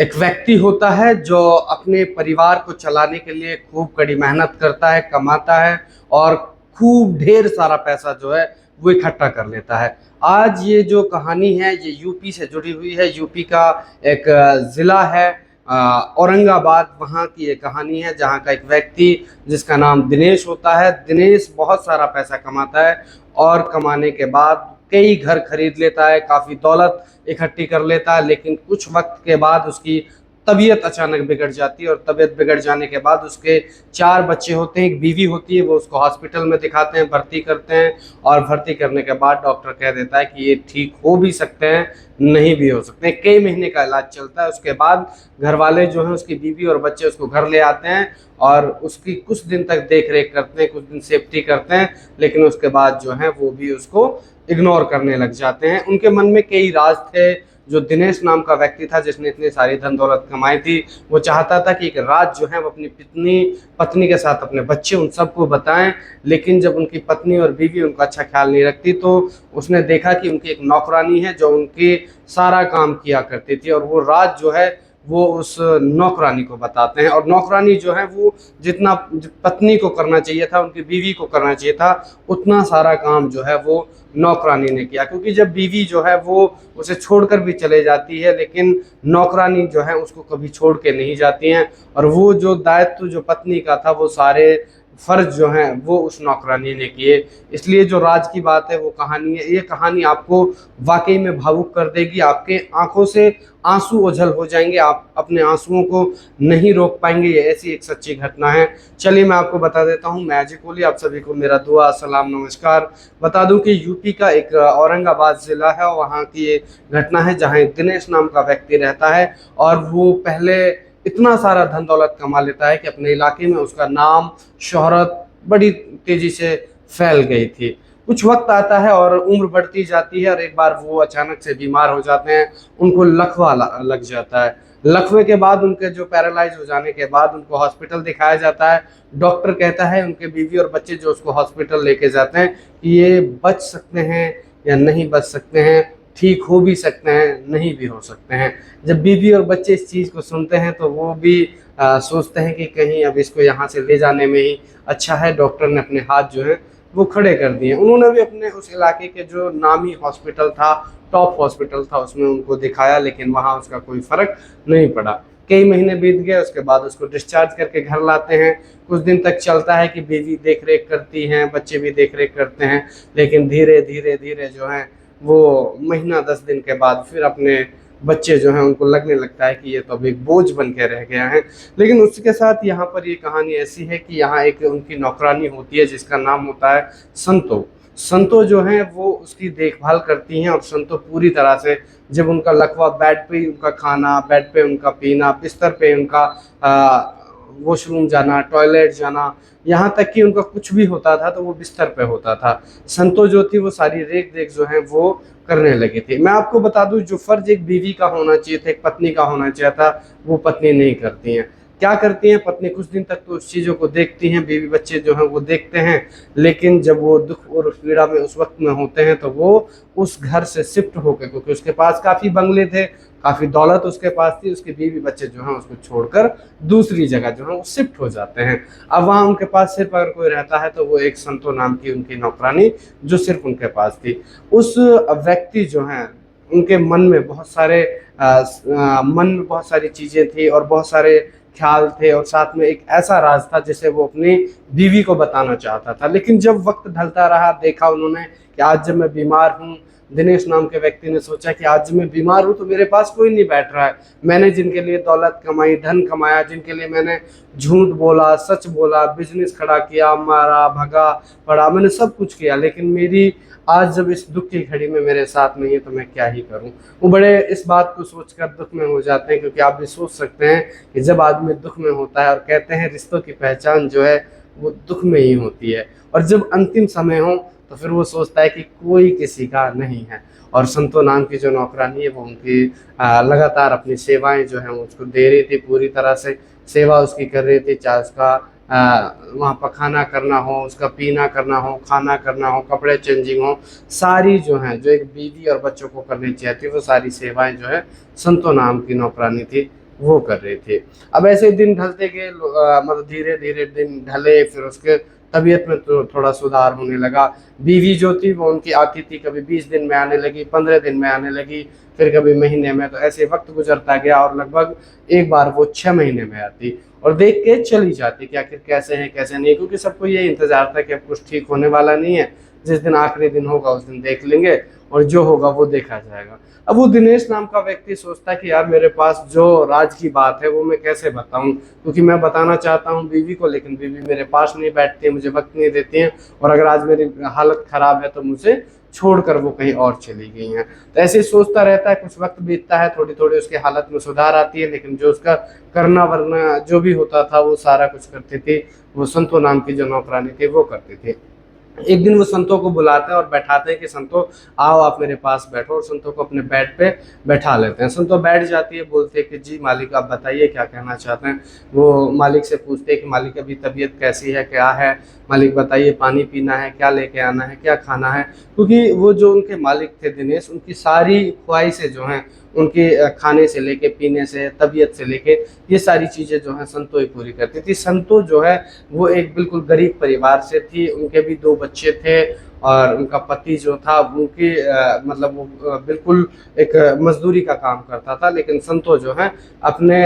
एक व्यक्ति होता है जो अपने परिवार को चलाने के लिए खूब कड़ी मेहनत करता है, कमाता है और खूब ढेर सारा पैसा जो है वो इकट्ठा कर लेता है। आज ये जो कहानी है ये यूपी से जुड़ी हुई है। यूपी का एक ज़िला है औरंगाबाद, वहाँ की ये कहानी है जहाँ का एक व्यक्ति जिसका नाम दिनेश होता है। दिनेश बहुत सारा पैसा कमाता है और कमाने के बाद कई घर खरीद लेता है, काफ़ी दौलत इकट्ठी कर लेता है, लेकिन कुछ वक्त के बाद उसकी तबीयत अचानक बिगड़ जाती है और तबीयत बिगड़ जाने के बाद उसके 4 बच्चे होते हैं, एक बीवी होती है। वो उसको हॉस्पिटल में दिखाते हैं, भर्ती करते हैं और भर्ती करने के बाद डॉक्टर कह देता है कि ये ठीक हो भी सकते हैं, नहीं भी हो सकते हैं। कई महीने का इलाज चलता है। उसके बाद घर वाले जो हैं, उसकी बीवी और बच्चे उसको घर ले आते हैं और उसकी कुछ दिन तक देख रेख करते हैं, कुछ दिन सेफ्टी करते हैं, लेकिन उसके बाद जो है वो भी उसको इग्नोर करने लग जाते हैं। उनके मन में कई राज थे। जो दिनेश नाम का व्यक्ति था जिसने इतनी सारी धन दौलत कमाई थी, वो चाहता था कि एक राज जो है वो अपनी पत्नी के साथ अपने बच्चे उन सबको बताएं। लेकिन जब उनकी पत्नी और बीवी उनका अच्छा ख्याल नहीं रखती तो उसने देखा कि उनकी एक नौकरानी है जो उनके सारा काम किया करती थी और वो राज जो है वो उस नौकरानी को बताते हैं। और नौकरानी जो है वो जितना पत्नी को करना चाहिए था, उनकी बीवी को करना चाहिए था, उतना सारा काम जो है वो नौकरानी ने किया। क्योंकि जब बीवी जो है वो उसे छोड़कर भी चले जाती है, लेकिन नौकरानी जो है उसको कभी छोड़ के नहीं जाती हैं और वो जो दायित्व जो पत्नी का था वो सारे फ़र्ज जो हैं वो उस नौकरानी ने किए। इसलिए जो राज की बात है वो कहानी है। ये कहानी आपको वाकई में भावुक कर देगी। आपके आंखों से आंसू ओझल हो जाएंगे, आप अपने आंसुओं को नहीं रोक पाएंगे। ये ऐसी एक सच्ची घटना है। चलिए मैं आपको बता देता हूँ। मैं अजय कोहली, आप सभी को मेरा दुआ सलाम नमस्कार। बता दूं कि यूपी का एक औरंगाबाद ज़िला है और वहाँ की ये घटना है जहाँ एक दिनेश नाम का व्यक्ति रहता है और वो पहले इतना सारा धन दौलत कमा लेता है कि अपने इलाके में उसका नाम शोहरत बड़ी तेजी से फैल गई थी। कुछ वक्त आता है और उम्र बढ़ती जाती है और एक बार वो अचानक से बीमार हो जाते हैं। उनको लकवा लग जाता है। लकवे के बाद उनके जो पैरालाइज हो जाने के बाद उनको हॉस्पिटल दिखाया जाता है। डॉक्टर कहता है, उनके बीवी और बच्चे जो उसको हॉस्पिटल लेके जाते हैं, कि ये बच सकते हैं या नहीं बच सकते हैं, ठीक हो भी सकते हैं, नहीं भी हो सकते हैं। जब बीवी और बच्चे इस चीज़ को सुनते हैं तो वो भी सोचते हैं कि कहीं अब इसको यहाँ से ले जाने में ही अच्छा है। डॉक्टर ने अपने हाथ जो है वो खड़े कर दिए। उन्होंने भी अपने उस इलाके के जो नामी हॉस्पिटल था, टॉप हॉस्पिटल था, उसमें उनको दिखाया, लेकिन वहाँ उसका कोई फ़र्क नहीं पड़ा। कई महीने बीत गए, उसके बाद उसको डिस्चार्ज करके घर लाते हैं। कुछ दिन तक चलता है कि बीवी देख रेख करती हैं, बच्चे भी देख रेख करते हैं, लेकिन धीरे धीरे धीरे जो है वो महीना 10 दिन के बाद फिर अपने बच्चे जो हैं उनको लगने लगता है कि ये तो अब एक बोझ बन के रह गया है। लेकिन उसके साथ यहाँ पर ये कहानी ऐसी है कि यहाँ एक उनकी नौकरानी होती है जिसका नाम होता है संतो। संतो जो है वो उसकी देखभाल करती हैं और संतो पूरी तरह से, जब उनका लकवा, बेड पे ही उनका खाना, बेड पे उनका पीना, बिस्तर पे उनका वॉशरूम जाना, टॉयलेट जाना, यहाँ तक कि उनका कुछ भी होता था तो वो बिस्तर पे होता था। संतो जो थी वो सारी रेख देख जो है वो करने लगी थी। मैं आपको बता दूं, जो फर्ज एक बीवी का होना चाहिए था, एक पत्नी का होना चाहिए था, वो पत्नी नहीं करती हैं। क्या करती हैं पत्नी? कुछ दिन तक तो उस चीज़ों को देखती हैं, बीवी बच्चे जो हैं वो देखते हैं, लेकिन जब वो दुख और पीड़ा में उस वक्त में होते हैं तो वो उस घर से शिफ्ट होकर, क्योंकि उसके पास काफ़ी बंगले थे, काफ़ी दौलत उसके पास थी, उसके बीवी बच्चे जो हैं उसको छोड़कर दूसरी जगह जो है वो शिफ्ट हो जाते हैं। अब वहाँ उनके पास सिर्फ अगर कोई रहता है तो वो एक संतो नाम की उनकी नौकरानी जो सिर्फ उनके पास थी। उस व्यक्ति जो हैं उनके मन में बहुत सारे मन में बहुत सारी चीज़ें थी और बहुत सारे ख्याल थे और साथ में एक ऐसा राज था जिसे वो अपनी बीवी को बताना चाहता था। लेकिन जब वक्त ढलता रहा, देखा उन्होंने कि आज जब मैं बीमार हूँ, दिनेश नाम के व्यक्ति ने सोचा कि आज मैं बीमार हूँ तो मेरे पास कोई नहीं बैठ रहा है। मैंने जिनके लिए दौलत कमाई, धन कमाया, जिनके लिए मैंने झूठ बोला, सच बोला, बिजनेस खड़ा किया, मारा, भगा, पड़ा, मैंने सब कुछ किया, लेकिन मेरी आज जब इस दुख की घड़ी में मेरे साथ नहीं है तो मैं क्या ही करूं। वो बड़े इस बात को सोचकर दुख में हो जाते हैं, क्योंकि आप भी सोच सकते हैं कि जब आदमी दुख में होता है, और कहते हैं रिश्तों की पहचान जो है वो दुख में ही होती है, और जब अंतिम समय हो तो फिर वो सोचता है कि कोई किसी का नहीं है। और संतो नाम की जो नौकरानी है वो उनकी लगातार अपनी सेवाएं जो हैं उसको दे रही थी, पूरी तरह से सेवा उसकी कर रही थी। चाहे उसका वहाँ पर खाना करना हो, उसका पीना करना हो, खाना करना हो, कपड़े चेंजिंग हो, सारी जो हैं जो एक बीवी और बच्चों को करनी चाहिए थी वो सारी सेवाएं जो है संतो नाम की नौकरानी थी वो कर रही थी। अब ऐसे दिन ढलते गए, मतलब धीरे धीरे दिन ढले, फिर उसके तबीयत में तो थोड़ा सुधार होने लगा। बीवी जो थी वो उनकी आती थी, कभी 20 दिन में आने लगी, 15 दिन में आने लगी, फिर कभी महीने में। तो ऐसे वक्त गुजरता गया और लगभग एक बार वो 6 महीने में आती और देख के चली जाती कि आखिर कैसे हैं कैसे नहीं, क्योंकि सबको ये इंतजार था कि अब कुछ ठीक होने वाला नहीं है, जिस दिन आखिरी दिन होगा उस दिन देख लेंगे और जो होगा वो देखा जाएगा। अब वो दिनेश नाम का व्यक्ति सोचता है कि यार मेरे पास जो राज की बात है वो मैं कैसे बताऊं, क्योंकि मैं बताना चाहता हूं बीवी को, लेकिन बीवी मेरे पास नहीं बैठती है, मुझे वक्त नहीं देती है, और अगर आज मेरी हालत खराब है तो मुझे छोड़कर वो कहीं और चली गई हैं। तो ऐसे ही सोचता रहता है, कुछ वक्त बीतता है, थोड़ी थोड़ी उसकी हालत में सुधार आती है, लेकिन जो उसका करना वरना जो भी होता था वो सारा कुछ करती थी वो संतो नाम की जो नौकरानी थी वो करती थी। एक दिन वो संतो को बुलाते हैं और बैठाते हैं कि संतो आओ आप मेरे पास बैठो, और संतो को अपने बेड पे बैठा लेते हैं। संतो बैठ जाती है, बोलते हैं कि जी मालिक आप बताइए क्या कहना चाहते हैं। वो मालिक से पूछते हैं कि मालिक अभी तबीयत कैसी है, क्या है, मालिक बताइए पानी पीना है, क्या लेके आना है, क्या खाना है, क्योंकि वो जो उनके मालिक थे दिनेश, उनकी सारी ख्वाहिशें जो हैं उनके खाने से लेके पीने से तबीयत से लेके ये सारी चीज़ें जो हैं संतो ही पूरी करती थी। संतो जो है वो एक बिल्कुल गरीब परिवार से थी, उनके भी 2 बच्चे थे और उनका पति जो था उनकी मतलब वो बिल्कुल एक मजदूरी का काम करता था, लेकिन संतो जो है अपने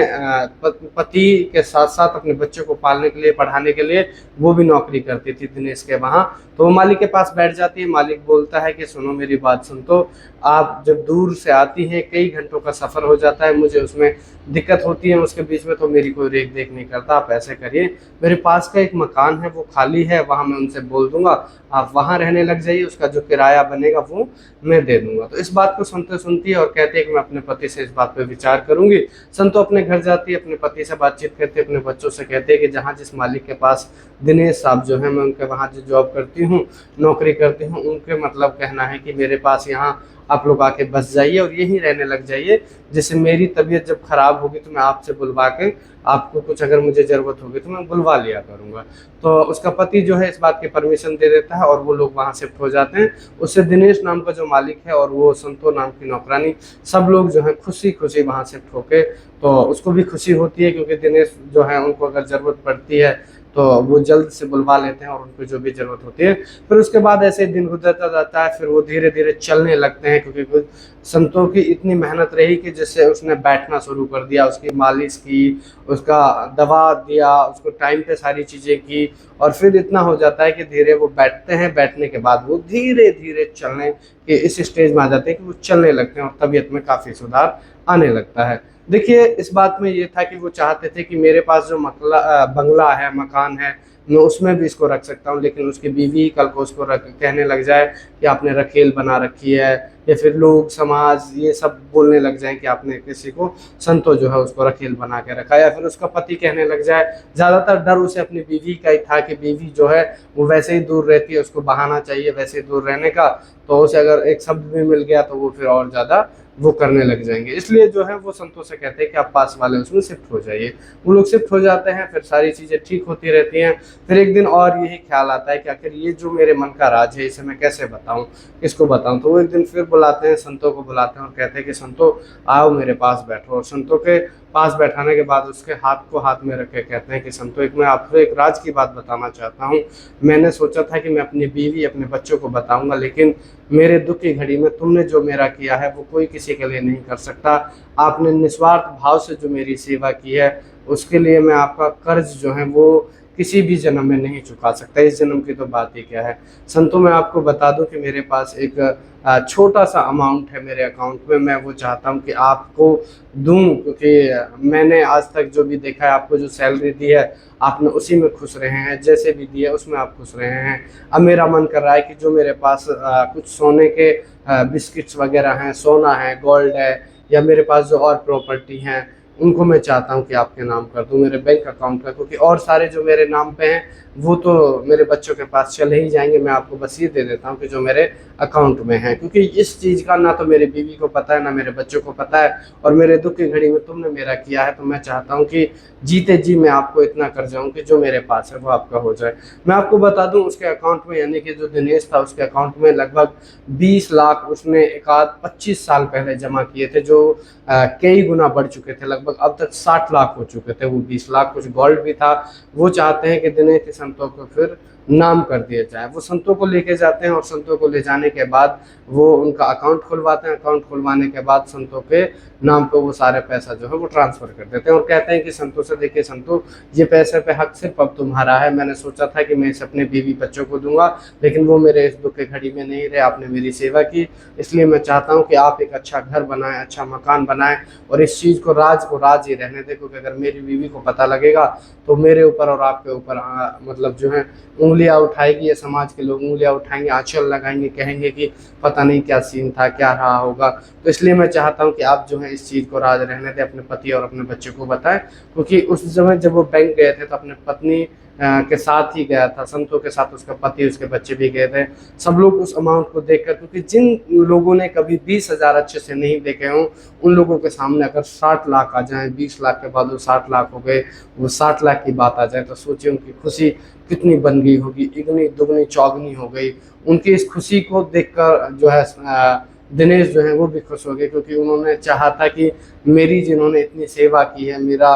पति के साथ साथ अपने बच्चे को पालने के लिए पढ़ाने के लिए वो भी नौकरी करती थी दिनेश के वहाँ। तो वो मालिक के पास बैठ जाती है, मालिक बोलता है कि सुनो मेरी बात सुन, तो आप जब दूर से आती हैं कई घंटों का सफ़र हो जाता है, मुझे उसमें दिक्कत होती है, उसके बीच में तो मेरी कोई रेख देख नहीं करता। आप ऐसे करिए, मेरे पास का एक मकान है वो खाली है, वहाँ मैं उनसे बोल दूंगा आप वहाँ रहने लग जाइए, उसका जो किराया बनेगा वो मैं दे दूंगा। तो इस बात को संतो सुनती है और कहती है कि मैं अपने पति से इस बात पे विचार करूंगी। संतो अपने घर जाती है, अपने पति से बातचीत करती है, अपने बच्चों से कहते हैं कि जहाँ जिस मालिक के पास दिनेश साहब जो है मैं उनके वहाँ जो जॉब करती हूँ, नौकरी करती हूँ, उनके मतलब कहना है कि मेरे पास यहाँ आप लोग आके बस जाइए और यहीं रहने लग जाइए, जैसे मेरी तबीयत जब खराब होगी तो मैं आपसे बुलवा के आपको कुछ अगर मुझे ज़रूरत होगी तो मैं बुलवा लिया करूँगा। तो उसका पति जो है इस बात की परमिशन दे देता है और वो लोग वहाँ शिफ्ट हो जाते हैं। उससे दिनेश नाम का जो मालिक है और वो संतो नाम की नौकरानी, सब लोग जो है खुशी खुशी वहाँ शिफ्ट होके, तो उसको भी खुशी होती है क्योंकि दिनेश जो है उनको अगर ज़रूरत पड़ती है तो वो जल्द से बुलवा लेते हैं और उनको जो भी ज़रूरत होती है। फिर उसके बाद ऐसे दिन गुजरता जाता है, फिर वो धीरे धीरे चलने लगते हैं, क्योंकि संतों की इतनी मेहनत रही कि जैसे उसने बैठना शुरू कर दिया, उसकी मालिश की, उसका दवा दिया, उसको टाइम पे सारी चीज़ें की, और फिर इतना हो जाता है कि धीरे वो बैठते हैं, बैठने के बाद वो धीरे धीरे चलने के इस स्टेज में आ जाते हैं कि वो चलने लगते हैं और तबीयत में काफ़ी सुधार आने लगता है। देखिए इस बात में ये था कि वो चाहते थे कि मेरे पास जो बंगला है, मकान है, मैं उसमें भी इसको रख सकता हूँ, लेकिन उसकी बीवी कल को उसको कहने लग जाए कि आपने रखेल बना रखी है, या फिर लोग समाज ये सब बोलने लग जाए कि आपने किसी को संतो जो है उसको रखेल बना के रखा, या फिर उसका पति कहने लग जाए। ज़्यादातर डर उसे अपनी बीवी का ही था कि बीवी जो है वो वैसे ही दूर रहती है, उसको बहाना चाहिए वैसे ही दूर रहने का, तो उसे अगर एक शब्द भी मिल गया तो वो फिर और ज़्यादा वो करने लग जाएंगे। इसलिए जो है वो संतो से कहते हैं कि आप पास वाले उसमें शिफ्ट हो जाइए। वो लोग शिफ्ट हो जाते हैं, फिर सारी चीज़ें ठीक होती रहती हैं। फिर एक दिन और यही ख्याल आता है कि आखिर ये जो मेरे मन का राज है इसे मैं कैसे बताऊं, किसको बताऊं। तो वो एक दिन फिर बुलाते हैं, संतो को बुलाते हैं और कहते हैं कि संतो आओ मेरे पास बैठो। और संतो के पास बैठाने के बाद उसके हाथ को हाथ में रख के कहते हैं कि संतो एक मैं आपको एक राज की बात बताना चाहता हूँ। मैंने सोचा था कि मैं अपनी बीवी अपने बच्चों को बताऊंगा, लेकिन मेरे दुख की घड़ी में तुमने जो मेरा किया है वो कोई किसी के लिए नहीं कर सकता। आपने निस्वार्थ भाव से जो मेरी सेवा की है उसके लिए मैं आपका कर्ज जो है वो किसी भी जन्म में नहीं चुका सकता, इस जन्म की तो बात ही क्या है। संतो मैं आपको बता दूं कि मेरे पास एक छोटा सा अमाउंट है मेरे अकाउंट में, मैं वो चाहता हूं कि आपको दूं, क्योंकि मैंने आज तक जो भी देखा है आपको जो सैलरी दी है आपने उसी में खुश रहे हैं, जैसे भी दिया उसमें आप खुश रहे हैं। अब मेरा मन कर रहा है कि जो मेरे पास कुछ सोने के बिस्किट्स वगैरह हैं, सोना है, गोल्ड है, या मेरे पास जो और प्रॉपर्टी हैं उनको मैं चाहता हूं कि आपके नाम कर दूं, मेरे बैंक अकाउंट का, क्योंकि और सारे जो मेरे नाम पे हैं वो तो मेरे बच्चों के पास चले ही जाएंगे। मैं आपको बस ये दे देता हूं कि जो मेरे अकाउंट में है, क्योंकि इस चीज़ का ना तो मेरी बीवी को पता है ना मेरे बच्चों को पता है, और मेरे दुख की घड़ी में तुमने मेरा किया है, तो मैं चाहता हूँ कि जीते जी मैं आपको इतना कर जाऊँ कि जो मेरे पास है वो आपका हो जाए। मैं आपको बता दूँ उसके अकाउंट में, यानी कि जो दिनेश था उसके अकाउंट में लगभग 20 लाख उसने एक आध 25 साल पहले जमा किए थे, जो कई गुना बढ़ चुके थे। लगभग लगभग अब तक 60 लाख हो चुके थे, वो 20 लाख, कुछ गोल्ड भी था। वो चाहते हैं कि दिनेश संतों को फिर नाम कर दिया जाए। वो संतों को लेके जाते हैं और संतों को ले जाने के बाद वो उनका अकाउंट खुलवाते हैं। अकाउंट खुलवाने के बाद संतों के नाम पे वो सारे पैसा जो है वो ट्रांसफ़र कर देते हैं और कहते हैं कि संतों से, देखिए संतों, ये पैसे पे हक सिर्फ अब तुम्हारा है। मैंने सोचा था कि मैं इसे अपने बीवी बच्चों को दूंगा, लेकिन वो मेरे इस दुख के घड़ी में नहीं रहे, आपने मेरी सेवा की, इसलिए मैं चाहता हूँ कि आप एक अच्छा घर बनाएं, अच्छा मकान बनाएं और इस चीज़ को राज ही रहने दें, क्योंकि अगर मेरी बीवी को पता लगेगा तो मेरे ऊपर और आपके ऊपर मतलब जो है उंगलियां उठाएगी, ये समाज के लोग उंगलियां उठाएंगे, आंचल लगाएंगे, कहेंगे कि पता नहीं क्या सीन था, क्या रहा होगा। तो इसलिए मैं चाहता हूं कि आप जो है इस चीज़ को राज रहने दें, अपने पति और अपने बच्चे को बताएं, क्योंकि उस समय जब वो बैंक गए थे तो अपने पत्नी के साथ ही गया था, संतों के साथ उसका पति, उसके बच्चे भी गए थे। सब लोग उस अमाउंट को देखकर, क्योंकि जिन लोगों ने कभी 20,000 अच्छे से नहीं देखे हों, उन लोगों के सामने अगर 60 लाख आ जाएं, 20 लाख के बाद वो 60 लाख हो गए, वो 60 लाख की बात आ जाए, तो सोचिए उनकी खुशी कितनी बन गई होगी, इगनी दुगनी चौगनी हो गई। उनकी इस खुशी को देखकर जो है दिनेश जो है वो भी खुश हो गए, क्योंकि उन्होंने चाहा था कि मेरी जिन्होंने इतनी सेवा की है, मेरा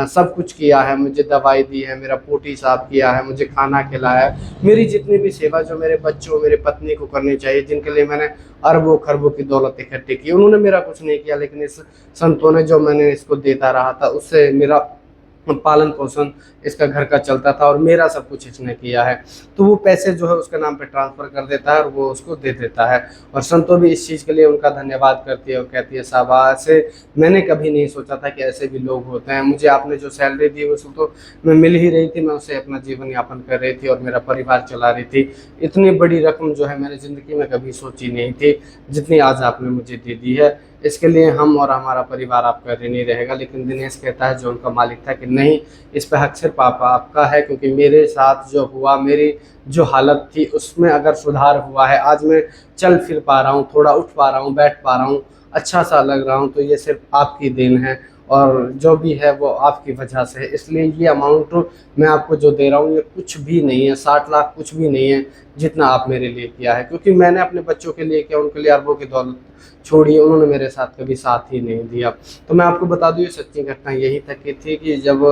सब कुछ किया है, मुझे दवाई दी है, मेरा पोटी साफ किया है, मुझे खाना खिलाया है, मेरी जितनी भी सेवा जो मेरे बच्चों, मेरे पत्नी को करनी चाहिए, जिनके लिए मैंने अरबों खरबों की दौलत इकट्ठी की, उन्होंने मेरा कुछ नहीं किया, लेकिन इस संतों ने जो मैंने इसको देता रहा था उससे मेरा पालन पोषण इसका घर का चलता था और मेरा सब कुछ इसने किया है। तो वो पैसे जो है उसके नाम पे ट्रांसफ़र कर देता है और वो उसको दे देता है। और संतों भी इस चीज़ के लिए उनका धन्यवाद करती है और कहती है, शाबाश, मैंने कभी नहीं सोचा था कि ऐसे भी लोग होते हैं। मुझे आपने जो सैलरी दी उसे तो मैं मिल ही रही थी, मैं उसे अपना जीवन यापन कर रही थी और मेरा परिवार चला रही थी। इतनी बड़ी रकम जो है मैंने ज़िंदगी में कभी सोची नहीं थी, जितनी आज आपने मुझे दे दी है। इसके लिए हम और हमारा परिवार आपका ऋणी नहीं रहेगा। लेकिन दिनेश कहता है, जो उनका मालिक था, कि नहीं, इस पे हक सिर्फ आपका है, क्योंकि मेरे साथ जो हुआ, मेरी जो हालत थी उसमें अगर सुधार हुआ है, आज मैं चल फिर पा रहा हूँ, थोड़ा उठ पा रहा हूँ, बैठ पा रहा हूँ, अच्छा सा लग रहा हूँ, तो ये सिर्फ आपकी देन है और जो भी है वो आपकी वजह से है। इसलिए ये अमाउंट मैं आपको जो दे रहा हूँ ये कुछ भी नहीं है, 60 लाख कुछ भी नहीं है जितना आप मेरे लिए किया है, क्योंकि मैंने अपने बच्चों के लिए किया, उनके लिए अरबों की दौलत छोड़ी, उन्होंने मेरे साथ कभी साथ ही नहीं दिया। तो मैं आपको बता दूँ, ये सच्ची घटना यही तक की थी कि जब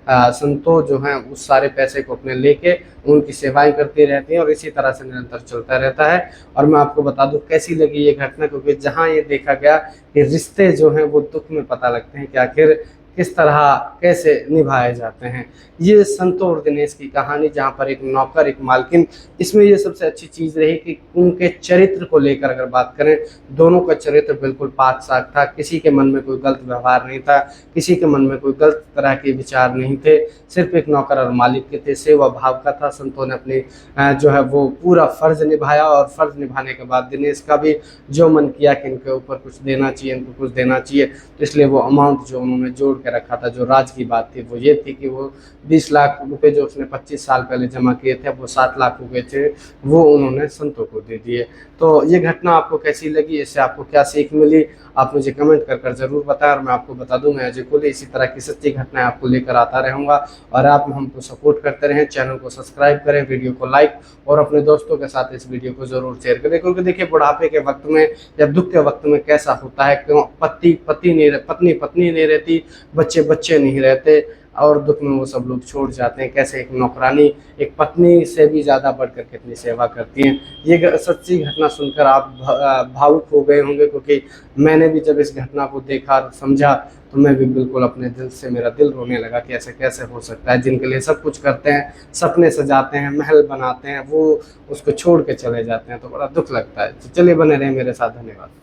संतो जो हैं उस सारे पैसे को अपने लेके उनकी सेवाएं करती रहती हैं और इसी तरह से निरंतर चलता रहता है। और मैं आपको बता दूं कैसी लगी ये घटना, क्योंकि जहां ये देखा गया कि रिश्ते जो हैं वो दुख में पता लगते हैं कि आखिर किस तरह कैसे निभाए जाते हैं। ये संतो और दिनेश की कहानी, जहाँ पर एक नौकर एक मालकिन, इसमें ये सबसे अच्छी चीज़ रही कि उनके चरित्र को लेकर अगर बात करें, दोनों का चरित्र बिल्कुल पाक साफ था, किसी के मन में कोई गलत व्यवहार नहीं था, किसी के मन में कोई गलत तरह के विचार नहीं थे, सिर्फ एक नौकर और मालिक के थे, सेवा भाव का था। संतों ने अपनी जो है वो पूरा फ़र्ज़ निभाया और फ़र्ज़ निभाने के बाद दिनेश का भी जो मन किया कि इनके ऊपर कुछ देना चाहिए, इनको कुछ देना चाहिए, तो इसलिए वो अमाउंट जो उन्होंने जोड़ के रखा था, जो राज की बात थी वो ये थी कि वो 20 लाख रुपए जो उसने 25 साल पहले जमा किए थे, वो 60 लाख हो गए थे, वो उन्होंने संतों को दे दिए। तो ये घटना आपको कैसी लगी, इससे आपको क्या सीख मिली, आप मुझे कमेंट कर ज़रूर बताएं। और मैं आपको बता दूं, मैं अजय कोहली इसी तरह की सच्ची घटनाएं आपको लेकर आता रहूँगा। और आप हमको सपोर्ट करते रहें, चैनल को सब्सक्राइब करें, वीडियो को लाइक और अपने दोस्तों के साथ इस वीडियो को ज़रूर शेयर करें, क्योंकि देखिए बुढ़ापे के वक्त में या दुख के वक्त में कैसा होता है, क्यों पत्नी पत्नी नहीं रहती, बच्चे नहीं रहते और दुख में वो सब लोग छोड़ जाते हैं। कैसे एक नौकरानी एक पत्नी से भी ज़्यादा बढ़कर कितनी सेवा करती हैं। ये सच्ची घटना सुनकर आप भावुक हो गए होंगे, क्योंकि मैंने भी जब इस घटना को देखा समझा तो मैं भी बिल्कुल अपने दिल से, मेरा दिल रोने लगा कि ऐसे कैसे हो सकता है। जिनके लिए सब कुछ करते हैं, सपने सजाते हैं, महल बनाते हैं, वो उसको छोड़ के चले जाते हैं, तो बड़ा दुख लगता है। तो चलिए बने रहें मेरे साथ, धन्यवाद।